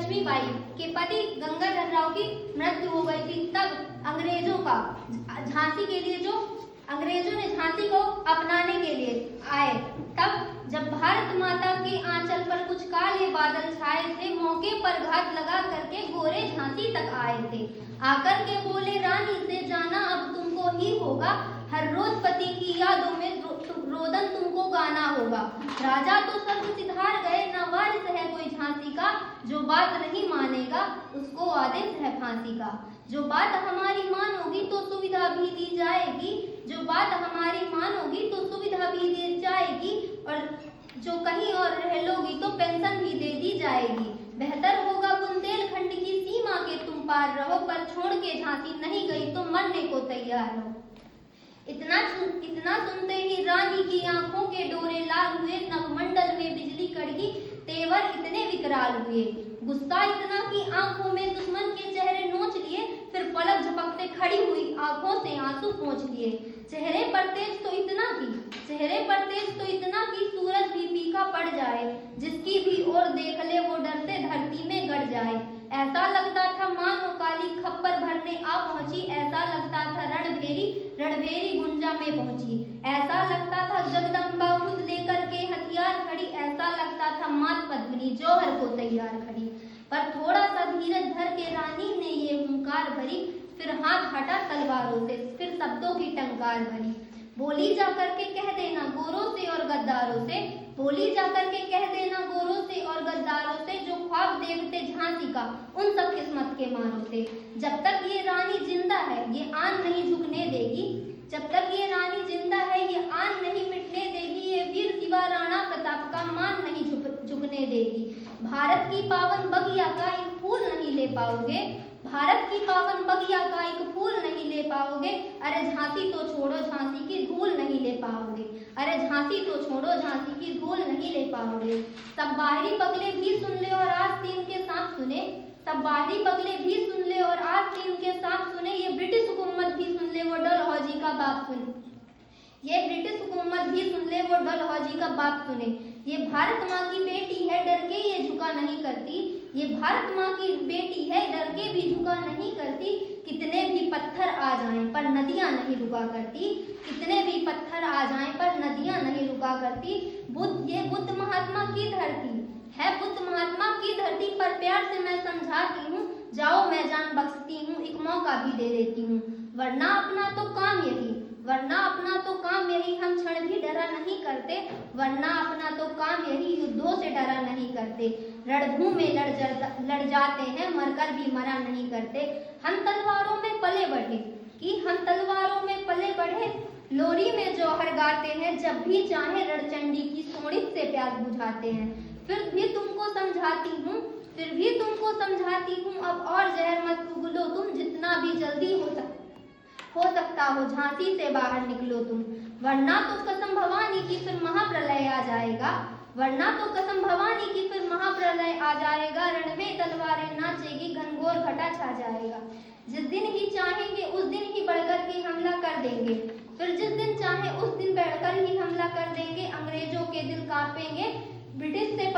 लक्ष्मीबाई के पति गंगाधर राव की मृत्यु हो गई थी, तब अंग्रेजों का झांसी के लिए जो अंग्रेजों ने झांसी को अपनाने के लिए आए, तब जब भारत माता के आंचल पर कुछ काले बादल छाए थे, मौके पर घात लगा करके गोरे झांसी तक आए थे। आकर के बोले रानी से जाना अब तुमको ही होगा, हर रोज पति की यादों में रोदन तुमको गाना होगा। राजा तो स्वर्ग सिधार गए, न वारिस है कोई झांसी का, जो बात नहीं मानेगा उसको आदेश है फांसी का। जो बात हमारी मानोगी तो सुविधा भी दी जाएगी, जो बात हमारी मानोगी तो सुविधा भी दी जाएगी, और जो कहीं और रह लोगी तो पेंशन भी दे दी जाएगी। बेहतर होगा बुंदेलखंड की सीमा के तुम पार रहो, पर छोड़ के झांसी नहीं गई तो मरने को तैयार रहो। इतना सुनते ही रानी की आंखों के डोरे लाल हुए, नवमंडल में बिजली कड़की, तेवर इतने विकराल हुए। गुस्सा इतना कि आंखों में दुश्मन के चेहरे नोच लिए, फिर पलक झपकते खड़ी हुई आंखों से आंसू पोंछ लिए। चेहरे पर तेज तो इतना कि सूरज भी फीका पड़ जाए, जिसकी भी ओर देख ले वो डर से धरती में गड़ जाए। ऐसा लगता था मानो काली खप्पर भरने आ पहुंची, ऐसा लगता था रणभेरी गुंजा में पहुंची। ऐसा लगता था जगदम्बा खुद लेकर के हथियार खड़ी, ऐसा लगता था मात पद्मिनी जौहर को तैयार खड़ी। पर थोड़ा सा धीरज धर के रानी ने ये हुंकार भरी, फिर हाथ हटा तलवारों से, फिर शब्दों की टंकार भरी। बोली जाकर के कह देना गोरों से और गद्दारों से, बोली जाकर के कह देना गोरों से और गद्दारों से, जो ख्वाब देखते झांसी का उन सब किस्मत के मारों से। जब तक ये रानी जिंदा है ये आन नहीं झुकने देगी, जब तक ये रानी जिंदा है ये आन नहीं मिटने देगी, ये वीर शिवा राणा प्रताप का मान नहीं झुकने देगी। भारत की पावन बगिया का एक फूल नहीं ले पाओगे, भारत की पावन बगिया का एक फूल नहीं ले पाओगे। अरे झांसी तो छोड़ो झांसी की धूल नहीं ले पाओगे, अरे झांसी तो छोड़ो झांसी की धूल नहीं ले पाओगे। सब बाहरी बगले भी सुन ले और आस्तीन के साथ सुने, सब बाहरी बगले भी सुन ले और आस्तीन के साथ सुने, ये ब्रिटिश हुकूमत भी सुन ले वो डलहौजी का बाप सुने, ये ब्रिटिश हुकूमत भी सुन ले वो डलहौजी का बाप सुने। ये भारत माँ की बेटी है डर के ये झुका नहीं करती, ये भारत माँ की बेटी है डर के भी झुका नहीं करती। कितने भी पत्थर आ जाएं पर नदियाँ नहीं रुका करती, कितने भी पत्थर आ जाएं पर नदियाँ नहीं रुका करती। ये बुद्ध महात्मा की धरती है, बुद्ध महात्मा की धरती पर प्यार से मैं समझाती हूँ, जाओ मैं जान बख्शती हूँ, एक मौका भी दे देती हूँ। वरना अपना तो काम यही, वरना अपना तो काम यही, हम क्षण भी डरा नहीं करते, वरना अपना तो काम यही, युद्धों से डरा नहीं करते। रणभूमि में लड़ जाते हैं, मरकर भी मरा नहीं करते। हम तलवारों में पले बढ़े, लोरी में जौहर गाते हैं, जब भी चाहे रणचंडी की सोड़ित से प्यास बुझाते हैं। फिर भी तुमको समझाती हूँ, अब और जहर मत उगलो तुम, जितना भी जल्दी हो सकता हो झांसी से बाहर निकलो तुम, वरना तो कसम भवानी की फिर महाप्रलय आ जाएगा, वरना तो कसम भवानी की फिर महाप्रलय आ जाएगा। रण में तलवारें नाचेगी, घनघोर घटा छा जाएगा। जिस दिन ही चाहेंगे उस दिन ही बढ़कर के हमला कर देंगे, फिर जिस दिन चाहे उस दिन बढ़कर ही हमला कर देंगे। अंग्रेजों के दिल कांपेंगे, ब्रिटिश से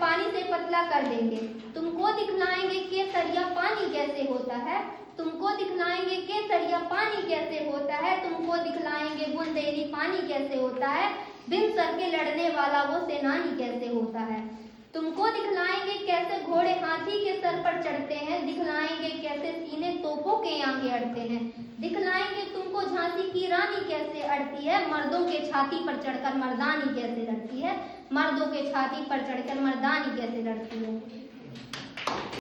पानी से पतला कर देंगे। तुमको दिखलाएंगे केसरिया पानी कैसे होता है, तुमको दिखलाएंगे केसरिया पानी कैसे होता है, तुमको दिखलाएंगे बुंदेली पानी कैसे होता है, बिन सर के लड़ने वाला वो सेनानी कैसे होता है। तुमको दिखलाएंगे कैसे घोड़े हाथी के सर पर चढ़ते हैं, दिखलाएंगे कैसे सीने तोपों के आगे अड़ते हैं, दिखलाएंगे तुमको झांसी की रानी कैसे अड़ती है, मर्दों के छाती पर चढ़कर मर्दानी कैसे लड़ती है, मर्दों के छाती पर चढ़कर मर्दानी कैसे लड़ती है।